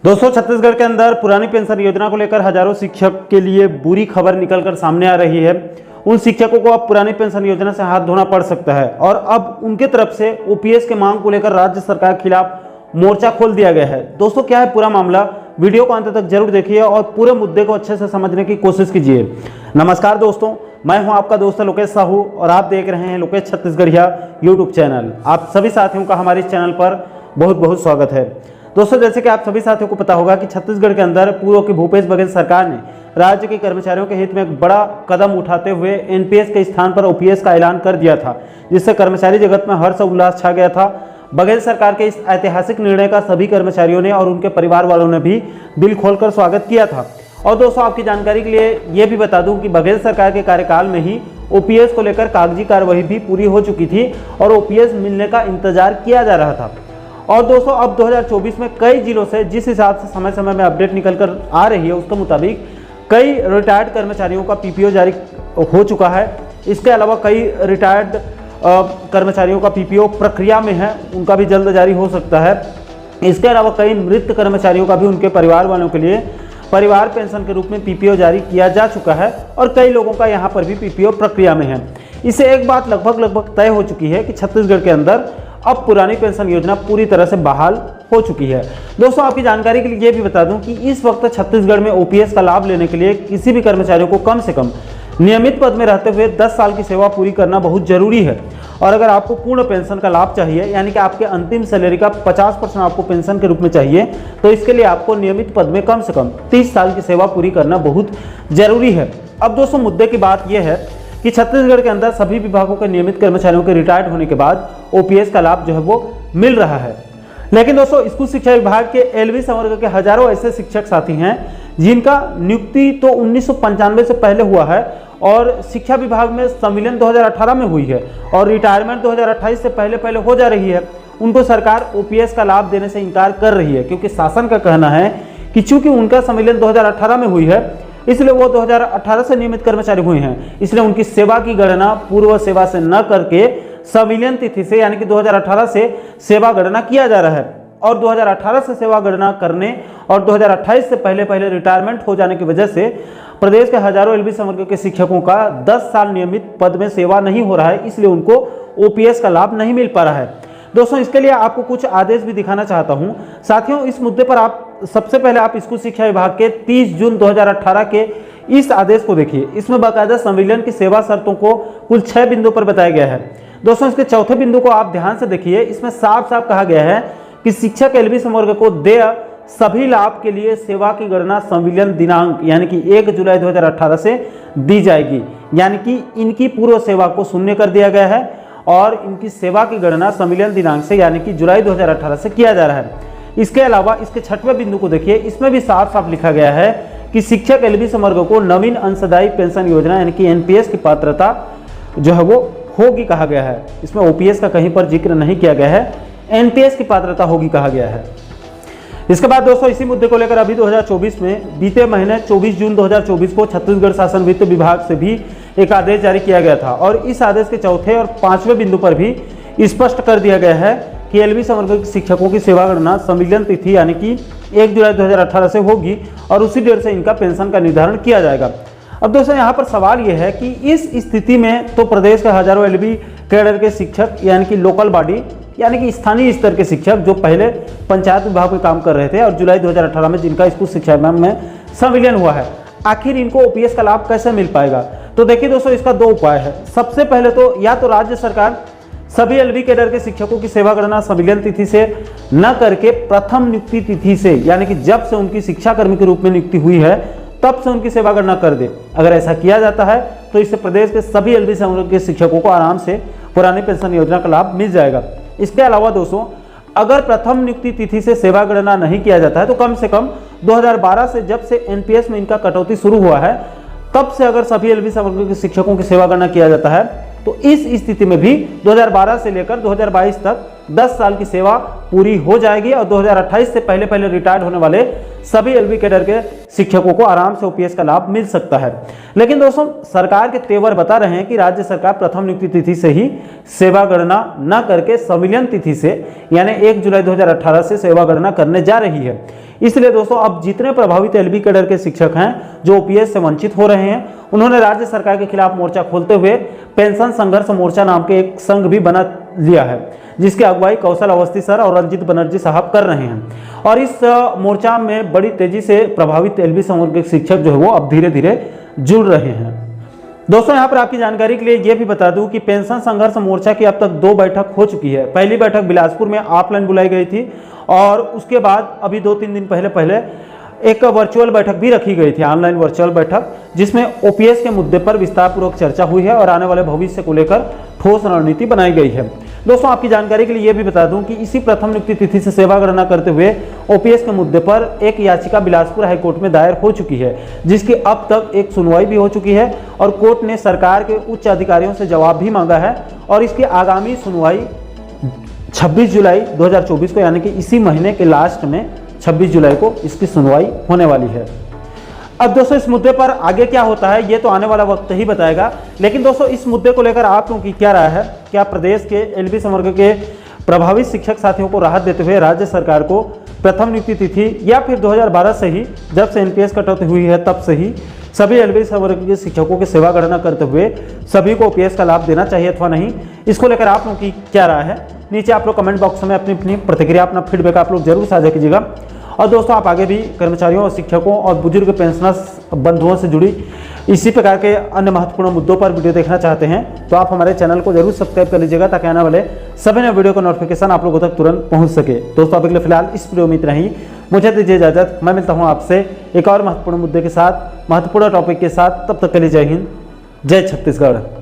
दोस्तों, छत्तीसगढ़ के अंदर पुरानी पेंशन योजना को लेकर हजारों शिक्षक के लिए बुरी खबर निकलकर सामने आ रही है। उन शिक्षकों को अब पुरानी पेंशन योजना से हाथ धोना पड़ सकता है और अब उनके तरफ से ओपीएस के मांग को लेकर राज्य सरकार के खिलाफ मोर्चा खोल दिया गया है। दोस्तों, क्या है पूरा मामला, वीडियो को अंत तक जरूर देखिए और पूरे मुद्दे को अच्छे से समझने की कोशिश कीजिए। नमस्कार दोस्तों, मैं हूं आपका दोस्त लोकेश साहू और आप देख रहे हैं लोकेश छत्तीसगढ़िया यूट्यूब चैनल। आप सभी साथियों का हमारे इस चैनल पर बहुत बहुत स्वागत है। दोस्तों, जैसे कि आप सभी साथियों को पता होगा कि छत्तीसगढ़ के अंदर पूर्व की भूपेश बघेल सरकार ने राज्य के कर्मचारियों के हित में एक बड़ा कदम उठाते हुए एनपीएस के स्थान पर ओपीएस का ऐलान कर दिया था, जिससे कर्मचारी जगत में हर्ष उल्लास छा गया था। बघेल सरकार के इस ऐतिहासिक निर्णय का सभी कर्मचारियों ने और उनके परिवार वालों ने भी दिल खोलकर स्वागत किया था। और दोस्तों, आपकी जानकारी के लिए ये भी बता दूं कि बघेल सरकार के कार्यकाल में ही ओपीएस को लेकर कागजी कार्रवाई भी पूरी हो चुकी थी और ओपीएस मिलने का इंतजार किया जा रहा था। और दोस्तों, अब 2024 में कई जिलों से जिस हिसाब से समय समय में अपडेट निकल कर आ रही है उसके मुताबिक कई रिटायर्ड कर्मचारियों का पीपीओ जारी हो चुका है। इसके अलावा कई रिटायर्ड कर्मचारियों का पीपीओ प्रक्रिया में है, उनका भी जल्द जारी हो सकता है। इसके अलावा कई मृत कर्मचारियों का भी उनके परिवार वालों के लिए परिवार पेंशन के रूप में पीपीओ जारी किया जा चुका है और कई लोगों का यहाँ पर भी पीपीओ प्रक्रिया में है। इससे एक बात लगभग तय हो चुकी है कि छत्तीसगढ़ के अंदर अब पुरानी पेंशन योजना पूरी तरह से बहाल हो चुकी है। दोस्तों, आपकी जानकारी के लिए ये भी बता दूं कि इस वक्त छत्तीसगढ़ में ओपीएस का लाभ लेने के लिए किसी भी कर्मचारियों को कम से कम नियमित पद में रहते हुए 10 साल की सेवा पूरी करना बहुत जरूरी है। और अगर आपको पूर्ण पेंशन का लाभ चाहिए, यानी कि आपके अंतिम सैलरी का 50% आपको पेंशन के रूप में चाहिए, तो इसके लिए आपको नियमित पद में कम से कम 30 साल की सेवा पूरी करना बहुत जरूरी है। अब दोस्तों, मुद्दे की बात यह है कि छत्तीसगढ़ के अंदर सभी विभागों के नियमित कर्मचारियों के रिटायर्ड होने के बाद ओपीएस का लाभ जो है वो मिल रहा है। लेकिन दोस्तों, स्कूल शिक्षा विभाग के एलवी संवर्ग के हजारों ऐसे शिक्षक साथी हैं जिनका नियुक्ति तो 1995 से पहले हुआ है और शिक्षा विभाग में संविलियन 2018 में हुई है और रिटायरमेंट 2028 से पहले हो जा रही है। उनको सरकार ओपीएस का लाभ देने से इनकार कर रही है, क्योंकि शासन का कहना है कि चूंकि उनका संविलियन 2018 में हुई है इसलिए वो 2018 से नियमित कर्मचारी हुए हैं, इसलिए उनकी सेवा की गणना पूर्व सेवा से न करके संविलियन तिथि से यानी कि 2018 से सेवा गणना किया जा रहा है। और 2018 से सेवा गणना करने और 2028 से पहले रिटायरमेंट हो जाने की वजह से प्रदेश के हजारों एलबी संवर्ग के शिक्षकों का 10 साल नियमित पद में सेवा नहीं हो रहा है, इसलिए उनको ओपीएस का लाभ नहीं मिल पा रहा है। दोस्तों, इसके लिए आपको कुछ आदेश भी दिखाना चाहता हूं। साथियों, इस मुद्दे पर आप सबसे पहले आप स्कूल शिक्षा विभाग के 30 जून 2018 के इस आदेश को देखिए। इसमें बाकायदा संविलियन की सेवा शर्तों को कुल 6 बिंदु पर बताया गया है। दोस्तों, इसके चौथे बिंदु को आप ध्यान से देखिए। इसमें साफ साफ कहा गया है कि शिक्षक एलबी संवर्ग को देय सभी लाभ के लिए सेवा की गणना संविलियन दिनांक यानी कि 1 जुलाई 2018 से दी जाएगी, यानी कि इनकी पूर्व सेवा को शून्य कर दिया गया है और इनकी सेवा की गणना संविलियन दिनांक से यानी कि जुलाई 2018 से किया जा रहा है। इसके अलावा इसके 6वें बिंदु को देखिए। इसमें भी साफ साफ लिखा गया है कि शिक्षक एलबी संवर्ग को नवीन अंशदायी पेंशन योजना यानी कि एनपीएस की पात्रता जो है वो होगी कहा गया है। इसमें ओपीएस का कहीं पर जिक्र नहीं किया गया है, एनपीएस की पात्रता होगी कहा गया है। इसके बाद दोस्तों, इसी मुद्दे को लेकर अभी 2024 में बीते महीने 24 जून 2024 को छत्तीसगढ़ शासन वित्त विभाग से भी एक आदेश जारी किया गया था और इस आदेश के चौथे और 5वें बिंदु पर भी स्पष्ट कर दिया गया है कि एलबी संवर्ग के शिक्षकों की सेवा गणना संविलियन तिथि यानी कि 1 जुलाई 2018 से होगी और उसी डेट से इनका पेंशन का निर्धारण किया जाएगा। अब दोस्तों, यहाँ पर सवाल यह है कि इस स्थिति में तो प्रदेश के हजारों एलबी कैडर के शिक्षक यानी कि लोकल बॉडी यानी कि स्थानीय स्तर के शिक्षक जो पहले पंचायत विभाग में काम कर रहे थे और जुलाई 2018 में जिनका स्कूल शिक्षा विभाग में संविलियन हुआ है, आखिर इनको ओपीएस का लाभ कैसे मिल पाएगा? तो देखिए दोस्तों, इसका 2 उपाय है। सबसे पहले तो या तो राज्य सरकार सभी एलबी कैडर के शिक्षकों की सेवा गणना संविलियन तिथि से न करके प्रथम नियुक्ति तिथि से यानी कि जब से उनकी शिक्षाकर्मी के रूप में नियुक्ति हुई है तब से उनकी सेवा गणना कर दे। अगर ऐसा किया जाता है तो इससे प्रदेश के सभी एलबी संवर्ग के शिक्षकों को आराम से पुरानी पेंशन योजना का लाभ मिल जाएगा। इसके अलावा दोस्तों, अगर प्रथम नियुक्ति तिथि से सेवा गणना नहीं किया जाता है तो कम से कम 2012 से जब से एनपीएस में इनका कटौती शुरू हुआ है तब से अगर सभी एलबी संवर्ग के शिक्षकों की सेवा गणना किया जाता है तो इस स्थिति में भी 2012 से लेकर 2022 तक 10 साल की सेवा पूरी हो जाएगी और 2028 से पहले रिटायर्ड होने वाले सभी एलबी कैडर के शिक्षकों को आराम से ओपीएस का लाभ मिल सकता है। लेकिन दोस्तों, सरकार के तेवर बता रहे हैं कि राज्य सरकार प्रथम नियुक्ति तिथि से ही सेवा गणना न करके संविलियन तिथि से यानी 1 जुलाई 2018 से सेवा गणना करने जा रही है। इसलिए दोस्तों अब जितने प्रभावित एलबी कैडर के शिक्षक हैं जो ओपीएस से वंचित हो रहे हैं, उन्होंने राज्य सरकार के खिलाफ मोर्चा खोलते हुए पेंशन संघर्ष मोर्चा नाम के एक संघ भी बना लिया है, जिसकी अगुवाई कौशल अवस्थी सर और रंजीत बनर्जी साहब कर रहे हैं। और इस मोर्चा में बड़ी तेजी से प्रभावित एलबी समूह के शिक्षक जो है वो अब धीरे धीरे जुड़ रहे हैं। दोस्तों यहाँ पर आपकी जानकारी के लिए ये भी बता दूं कि पेंशन संघर्ष मोर्चा की अब तक 2 बैठक हो चुकी है। पहली बैठक बिलासपुर में ऑफलाइन बुलाई गई थी और उसके बाद अभी 2-3 दिन पहले एक वर्चुअल बैठक भी रखी गई थी, ऑनलाइन वर्चुअल बैठक, जिसमें ओपीएस के मुद्दे पर विस्तारपूर्वक चर्चा हुई है और आने वाले भविष्य को लेकर ठोस रणनीति बनाई गई है। दोस्तों आपकी जानकारी के लिए यह भी बता दूं कि इसी प्रथम नियुक्ति तिथि से सेवा गणना करते हुए ओपीएस के मुद्दे पर एक याचिका बिलासपुर हाईकोर्ट में दायर हो चुकी है, जिसकी अब तक एक सुनवाई भी हो चुकी है और कोर्ट ने सरकार के उच्च अधिकारियों से जवाब भी मांगा है और इसकी आगामी सुनवाई 26 जुलाई 2024 को, यानी कि इसी महीने के लास्ट में 26 जुलाई को इसकी सुनवाई होने वाली है। अब दोस्तों इस मुद्दे पर आगे क्या होता है ये तो आने वाला वक्त ही बताएगा, लेकिन दोस्तों इस मुद्दे को लेकर आप लोगों की क्या राय है? क्या प्रदेश के एलबी संवर्ग के प्रभावित शिक्षक साथियों को राहत देते हुए राज्य सरकार को प्रथम नियुक्ति तिथि या फिर 2012 से ही, जब से एनपीएस कटौती हुई है तब से ही सभी एलबी संवर्ग के शिक्षकों की सेवा गणना करते हुए सभी को ओपीएस का लाभ देना चाहिए अथवा नहीं? इसको लेकर आप लोगों की क्या राय है? नीचे आप लोग कमेंट बॉक्स में अपनी प्रतिक्रिया, अपना फीडबैक आप लोग जरूर साझा कीजिएगा। और दोस्तों आप आगे भी कर्मचारियों और शिक्षकों और बुजुर्ग पेंशनर्स बंधुओं से जुड़ी इसी प्रकार के अन्य महत्वपूर्ण मुद्दों पर वीडियो देखना चाहते हैं तो आप हमारे चैनल को जरूर सब्सक्राइब कर लीजिएगा, ताकि आने वाले सभी नए वीडियो का नोटिफिकेशन आप लोगों तक तुरंत पहुंच सके। दोस्तों अभी के लिए फिलहाल इस वीडियो में इतना ही, मुझे दीजिए इजाजत। मैं मिलता हूँ आपसे एक और महत्वपूर्ण मुद्दे के साथ, महत्वपूर्ण टॉपिक के साथ। तब तक के लिए जय हिंद, जय छत्तीसगढ़।